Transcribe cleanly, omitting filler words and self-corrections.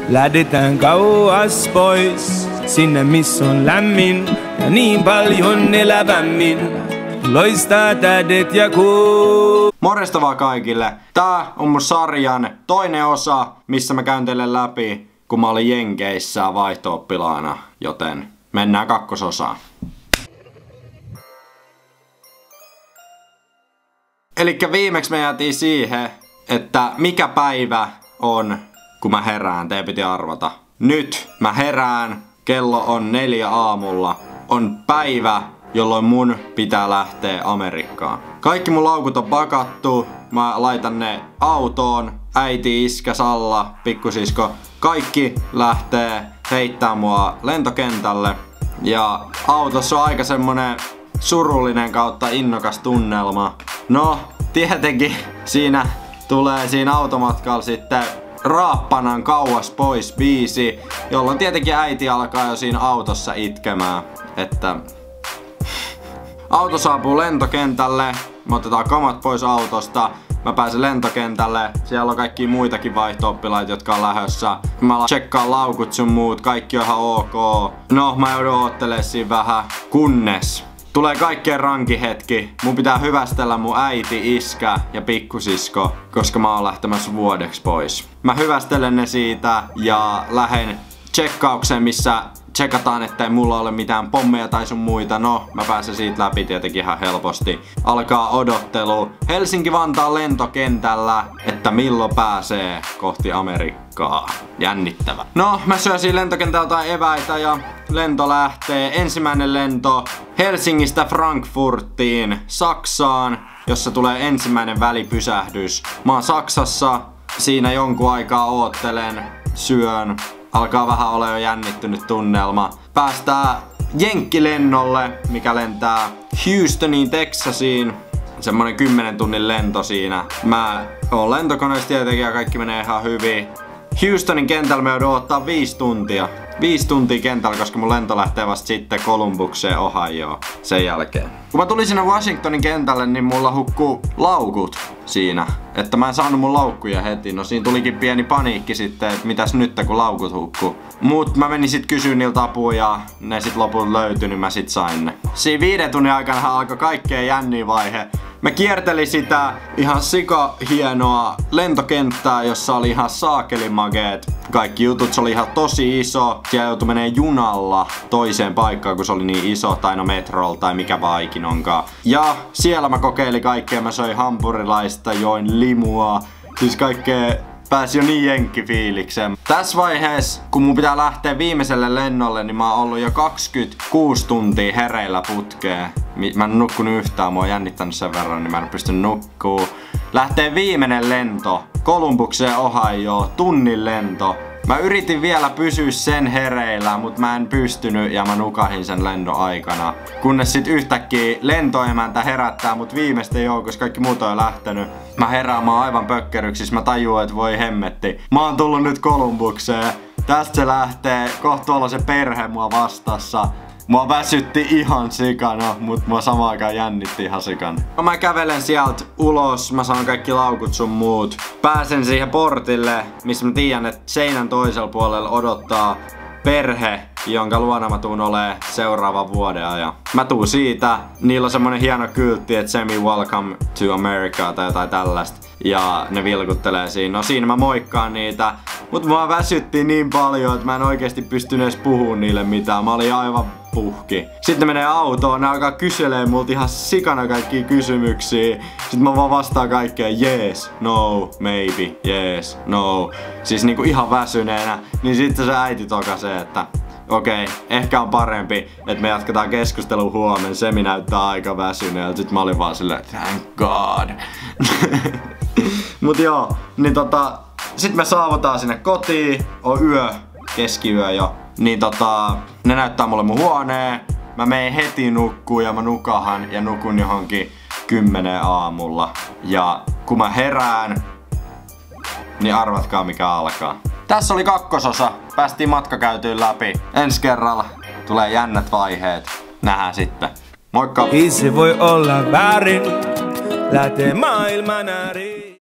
Lähdetään kauas pois, sinne missä on lämmin ja niin paljon elävämmin. Loistaa tähdet ja kuu. Morjesta vaan kaikille. Tää on mun sarjan toinen osa, missä mä käyn teille läpi, kun mä olin Jenkeissä vaihto-oppilaana. Joten mennään kakkososaan. Elikkä viimeksi me jäätiin siihen, että mikä päivä on, kun mä herään. Teidän piti arvata. Nyt mä herään, kello on 4 aamulla. On päivä, jolloin mun pitää lähteä Amerikkaan. Kaikki mun laukut on pakattu. Mä laitan ne autoon. Äiti, iskä, Salla, pikkusisko. Kaikki lähtee heittää mua lentokentälle. Ja autossa on aika semmonen surullinen kautta innokas tunnelma. No, tietenkin siinä tulee siinä automatkalla sitten Raappanan kauas pois biisi, jolloin tietenkin äiti alkaa jo siinä autossa itkemään. Että auto saapuu lentokentälle, me otetaan kamat pois autosta, mä pääsen lentokentälle, siellä on kaikki muitakin vaihto-oppilaita, jotka on lähdössä. Mä tsekkaan laukut sun muut, kaikki on ihan ok. No, mä joudun oottelemaan siinä vähän, kunnes tulee kaikkein rankin hetki. Mun pitää hyvästellä mun äiti, iskä ja pikkusisko, koska mä oon lähtemässä vuodeksi pois. Mä hyvästelen ne siitä ja lähden tsekkaukseen, missä tsekataan, ettei mulla ole mitään pommeja tai sun muita. No, mä pääsen siitä läpi tietenkin ihan helposti. Alkaa odottelu Helsinki-Vantaan lentokentällä, että milloin pääsee kohti Amerikkaa. Jännittävä. No, mä syösin lentokentältä eväitä ja lento lähtee. Ensimmäinen lento Helsingistä Frankfurtiin, Saksaan, jossa tulee ensimmäinen välipysähdys. Mä oon Saksassa, siinä jonkun aikaa oottelen, syön. Alkaa vähän olla jo jännittynyt tunnelma. Päästään jenkkilennolle, mikä lentää Houstoniin, Texasiin. Semmonen 10 tunnin lento siinä. Mä oon lentokoneessa tietenkin ja kaikki menee ihan hyvin. Houstonin kentällä me joudun odottaa 5 tuntia. 5 tuntia kentällä, koska mun lento lähtee vasta sitten Columbukseen, Ohioon sen jälkeen. Kun mä tulin sinne Washingtonin kentälle, niin mulla hukkuu laukut siinä. Että mä en saanut mun laukkuja heti. No siinä tulikin pieni paniikki sitten, että mitäs nyt kun laukut hukkuu. Mut mä menin sit kysyä niiltä apua ja ne sit lopulta löytyi, niin mä sit sain ne. Siinä 5 tunnin aikana alkoi kaikkein jänniä vaihe. Mä kiertelin sitä ihan sika hienoa lentokenttää, jossa oli ihan saakelimageet kaikki jutut. Se oli ihan tosi iso. Siellä joutui menee junalla toiseen paikkaan, kun se oli niin iso, tai no metrolla tai mikä vaan ikin onkaan. Ja siellä mä kokeilin kaikkea. Mä söin hampurilaista, join limua. Siis kaikkea pääsi jo niin jenkkifiilikseen. Tässä vaiheessa, kun mun pitää lähteä viimeiselle lennolle, niin mä oon ollut jo 26 tuntia hereillä putkeen. Mä en nukkunut yhtään, mua on jännittänyt sen verran, niin mä en pysty nukkuu. Lähtee viimeinen lento Columbukseen, Ohioon, tunnin lento. Mä yritin vielä pysyä sen hereillä, mutta mä en pystynyt ja mä nukahin sen lendon aikana. Kunnes sit yhtäkkiä lentoemäntä herättää mut viimeisten joukossa, kaikki muut on jo lähtenyt. Mä herään, mä oon aivan pökkeryksis, mä tajuan, että voi hemmetti. Mä oon tullut nyt Columbukseen. Tästä se lähtee, kohta tuolla se perhe mua vastassa. Mua väsytti ihan sikana, mut mua samaan aikaan jännitti ihan sikana. Mä kävelen sieltä ulos, mä saan kaikki laukut sun muut. Pääsen siihen portille, missä mä tiedän, että seinän toisella puolella odottaa perhe, jonka luona mä tuun olee seuraavan vuoden ajan. Mä tuun siitä, niillä on semmonen hieno kyltti, että semi welcome to America tai jotain tällaista. Ja ne vilkuttelee siinä. No siinä mä moikkaan niitä. Mut mua väsytti niin paljon, että mä en oikeesti pystynyt edes puhumaan niille mitään. Mä olin aivan puhki. Sitten ne menee autoon, ne alkaa kyselee multa ihan sikana kaikkia kysymyksiä. Sitten mä vaan vastaan kaikkeen yes, no, maybe, yes, no. Siis niinku ihan väsyneenä. Niin sitten se äiti tokasee, että okei, ehkä on parempi, että me jatketaan keskustelua huomenna. Semi näyttää aika väsyneeltä. Sitten mä olin vaan silleen, thank god. Mut joo, niin sit me saavutaan sinne kotiin. On yö, keskiyö jo. Niin ne näyttää mulle mun huoneen. Mä menen heti nukkuun ja mä nukahan ja nukun johonkin 10 aamulla. Ja kun mä herään, niin arvatkaa mikä alkaa. Tässä oli kakkososa. Päästiin matka käytyyn läpi. Ensi kerralla tulee jännät vaiheet. Nähdään sitten. Moikka! Ei se voi olla väärin. Lähtee maailman ääriin.